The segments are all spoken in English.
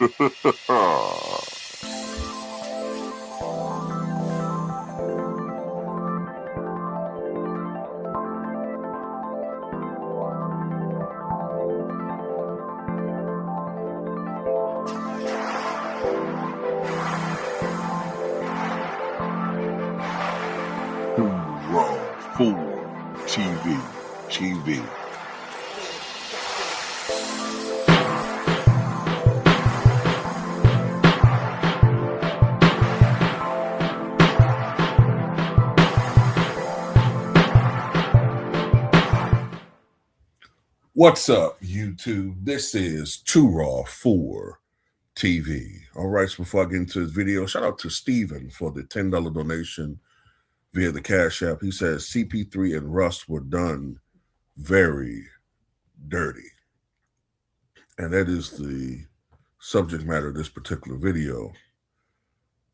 Raw 4 TV. What's up, YouTube? This is True Raw 4 TV. All right, so before I get into this video, shout out to Steven for the $10 donation via the Cash App. He says CP3 and Russ were done very dirty. And that is the subject matter of this particular video.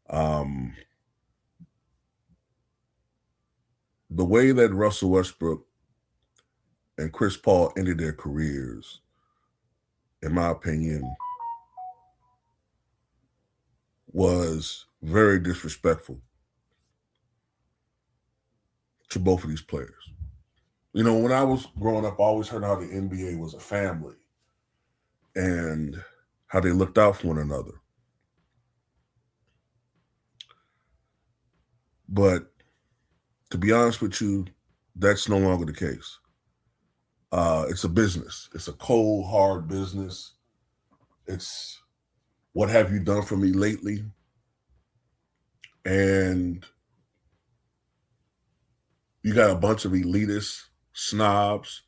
The way that Russell Westbrook and Chris Paul ended their careers, in my opinion, was very disrespectful to both of these players. You know, when I was growing up, I always heard how the NBA was a family and how they looked out for one another. But to be honest with you, that's no longer the case. It's a business. It's a cold, hard business. It's what have you done for me lately? And you got a bunch of elitist snobs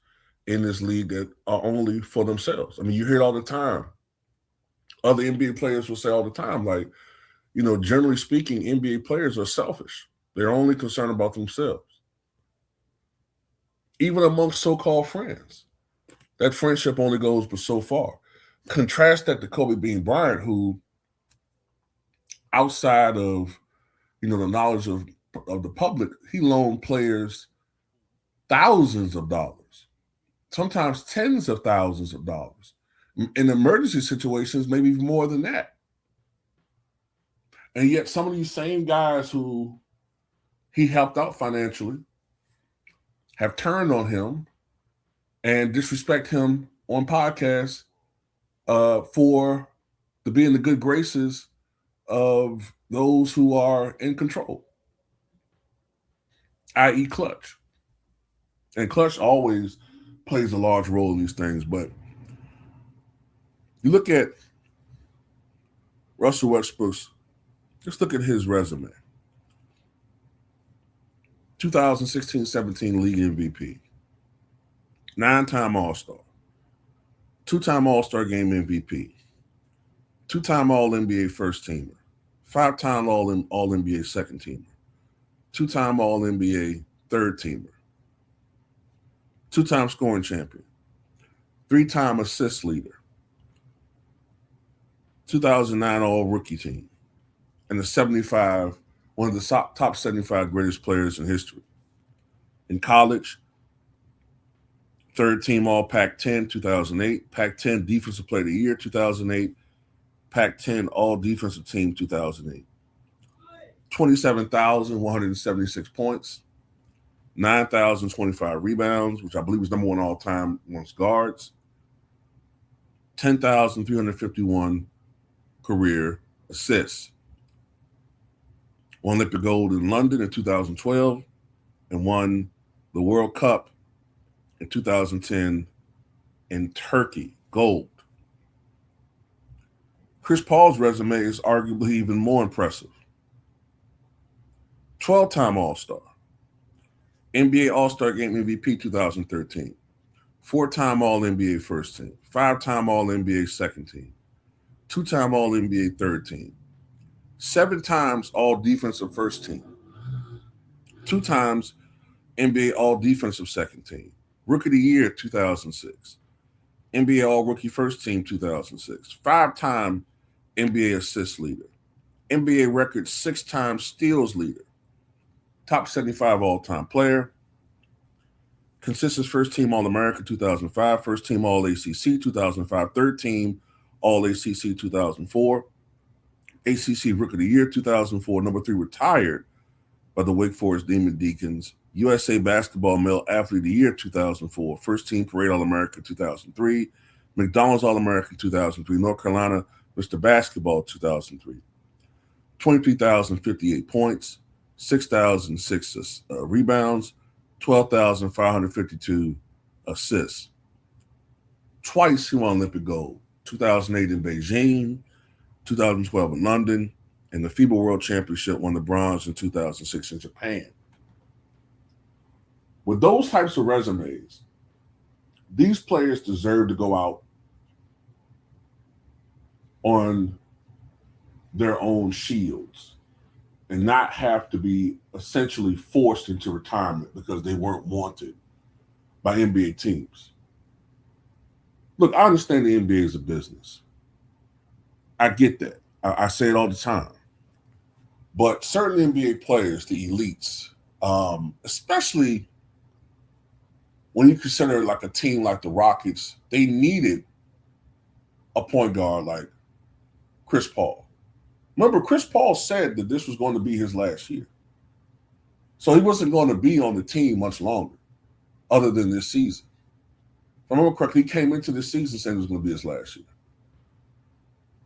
in this league that are only for themselves. I mean, you hear it all the time. Other NBA players will say all the time, like, you know, generally speaking, NBA players are selfish. They're only concerned about themselves. Even amongst so-called friends. That friendship only goes but so far. Contrast that to Kobe Bean Bryant, who, outside of, you know, the knowledge of the public, he loaned players thousands of dollars, sometimes tens of thousands of dollars. In emergency situations, maybe even more than that. And yet some of these same guys who he helped out financially have turned on him and disrespect him on podcasts for to be in the good graces of those who are in control, i.e. Clutch. And Clutch always plays a large role in these things, but you look at Russell Westbrook's, just look at his resume. 2016-17 league MVP, 9-time All-Star, 2-time All-Star Game MVP, 2-time All-NBA first teamer, 5-time All-NBA second teamer, 2-time All-NBA third teamer, 2-time scoring champion, 3-time assist leader, 2009 All-Rookie team, and one of the top 75 greatest players in history. In college, third team All Pac-10, 2008, Pac-10 Defensive Player of the Year, 2008, Pac-10 All Defensive Team, 2008. 27,176 points, 9,025 rebounds, which I believe is number one all time amongst guards, 10,351 career assists. Won Olympic gold in London in 2012 and won the World Cup in 2010 in Turkey, gold. Chris Paul's resume is arguably even more impressive. 12-time All-Star, NBA All-Star Game MVP 2013, 4-time All-NBA first team, 5-time All-NBA second team, 2-time All-NBA third team, 7 times All-Defensive first team, 2 times NBA All-Defensive second team, Rookie of the Year 2006, NBA All-Rookie first team 2006, 5-time NBA assist leader, NBA record 6-time steals leader, top 75 all-time player, consistent first team All-America 2005, first team All-ACC 2005, third team All ACC 2004. ACC Rookie of the Year 2004. Number 3, retired by the Wake Forest Demon Deacons. USA Basketball Male Athlete of the Year 2004. First Team Parade All-American 2003. McDonald's All-American 2003. North Carolina Mr. Basketball 2003. 23,058 points, 6,006 rebounds, 12,552 assists. Twice he won Olympic gold, 2008 in Beijing, 2012 in London, and the FIBA World Championship won the bronze in 2006 in Japan. With those types of resumes, these players deserve to go out on their own shields and not have to be essentially forced into retirement because they weren't wanted by NBA teams. Look, I understand the NBA is a business. I get that. I say it all the time. But certain NBA players, the elites, especially when you consider like a team like the Rockets, they needed a point guard like Chris Paul. Remember, Chris Paul said that this was going to be his last year. So he wasn't going to be on the team much longer, other than this season. If I remember correctly, he came into this season saying it was going to be his last year.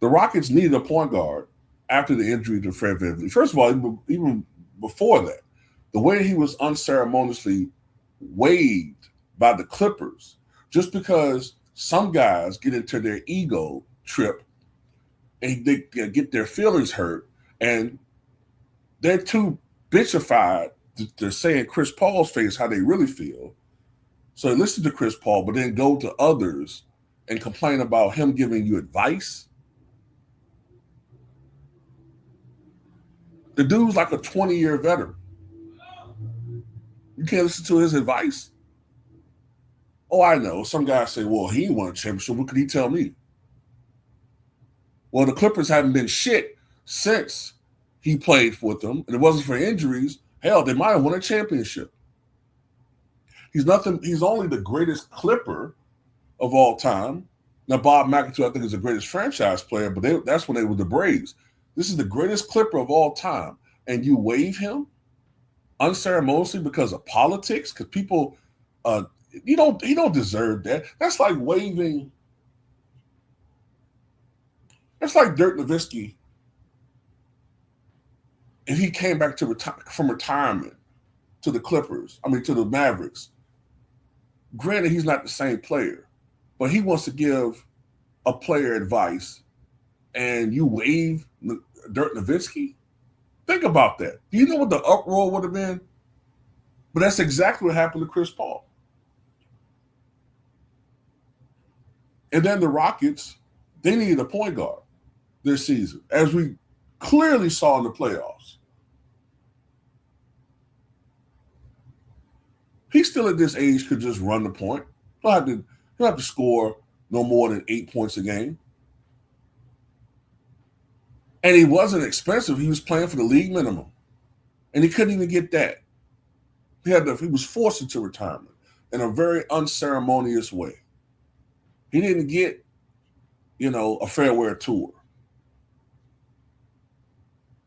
The Rockets needed a point guard after the injury to Fred VanVleet. First of all, even before that, the way he was unceremoniously waived by the Clippers, just because some guys get into their ego trip and they get their feelings hurt, and they're too bitchified to say in Chris Paul's face how they really feel. So they listen to Chris Paul, but then go to others and complain about him giving you advice. The dude's like a 20-year veteran. You can't listen to his advice. Oh, I know. Some guys say, well, he won a championship. What could he tell me? Well, the Clippers haven't been shit since he played with them. And it wasn't for injuries. Hell, they might have won a championship. He's only the greatest Clipper of all time. Now, Bob McAdoo, I think, is the greatest franchise player, but that's when they were the Braves. This is the greatest Clipper of all time. And you waive him unceremoniously because of politics? Because people, he don't deserve that. That's like waiving. That's like Dirk Nowitzki if he came back from retirement to the Clippers, to the Mavericks. Granted, he's not the same player, but he wants to give a player advice, and you waive Dirk Nowitzki? Think about that. Do you know what the uproar would have been? But that's exactly what happened to Chris Paul. And then the Rockets, they needed a point guard this season, as we clearly saw in the playoffs. He still at this age could just run the point. He'll have to score no more than 8 points a game. And he wasn't expensive. He was playing for the league minimum. And he couldn't even get that. He was forced into retirement in a very unceremonious way. He didn't get, a fair wear tour.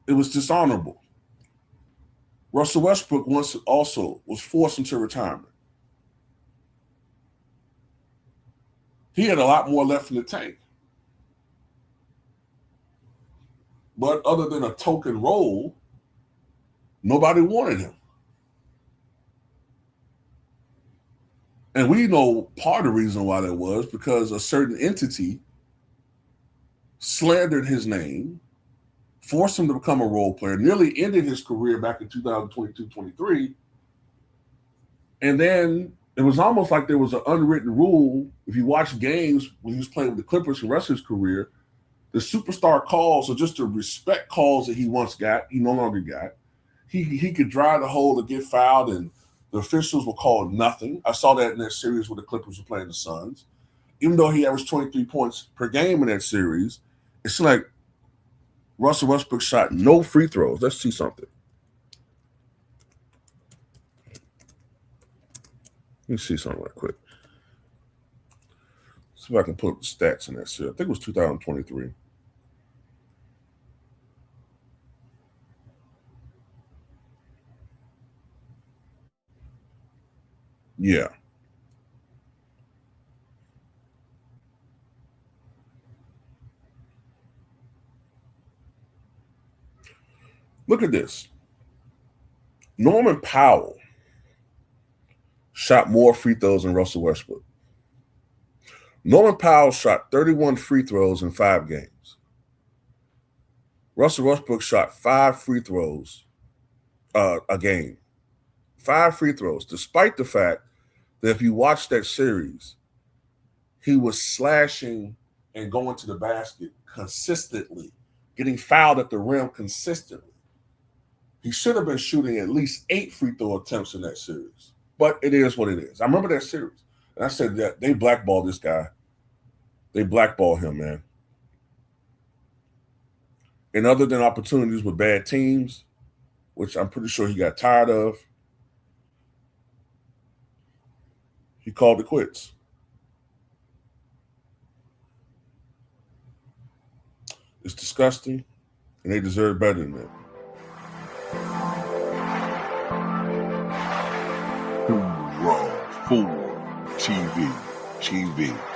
It was dishonorable. Russell Westbrook once also was forced into retirement. He had a lot more left in the tank. But other than a token role, nobody wanted him. And we know part of the reason why that was because a certain entity slandered his name, forced him to become a role player, nearly ended his career back in 2022-23. And then it was almost like there was an unwritten rule. If you watch games when he was playing with the Clippers for the rest of his career, the superstar calls, or just the respect calls that he once got, he no longer got. He could drive the hole to get fouled, and the officials will call nothing. I saw that in that series where the Clippers were playing the Suns. Even though he averaged 23 points per game in that series, it's like Russell Westbrook shot no free throws. Let's see something. Let me see something right quick. See if I can put the stats in that series. I think it was 2023. Yeah. Look at this. Norman Powell shot more free throws than Russell Westbrook. Norman Powell shot 31 free throws in 5 games. Russell Westbrook shot 5 free throws a game. 5 free throws, despite the fact that if you watch that series, he was slashing and going to the basket consistently, getting fouled at the rim consistently. He should have been shooting at least 8 free throw attempts in that series. But it is what it is. I remember that series. And I said that they blackballed this guy. They blackballed him, man. And other than opportunities with bad teams, which I'm pretty sure he got tired of, he called it quits. It's disgusting, and they deserve better than that. Hoorah for TV.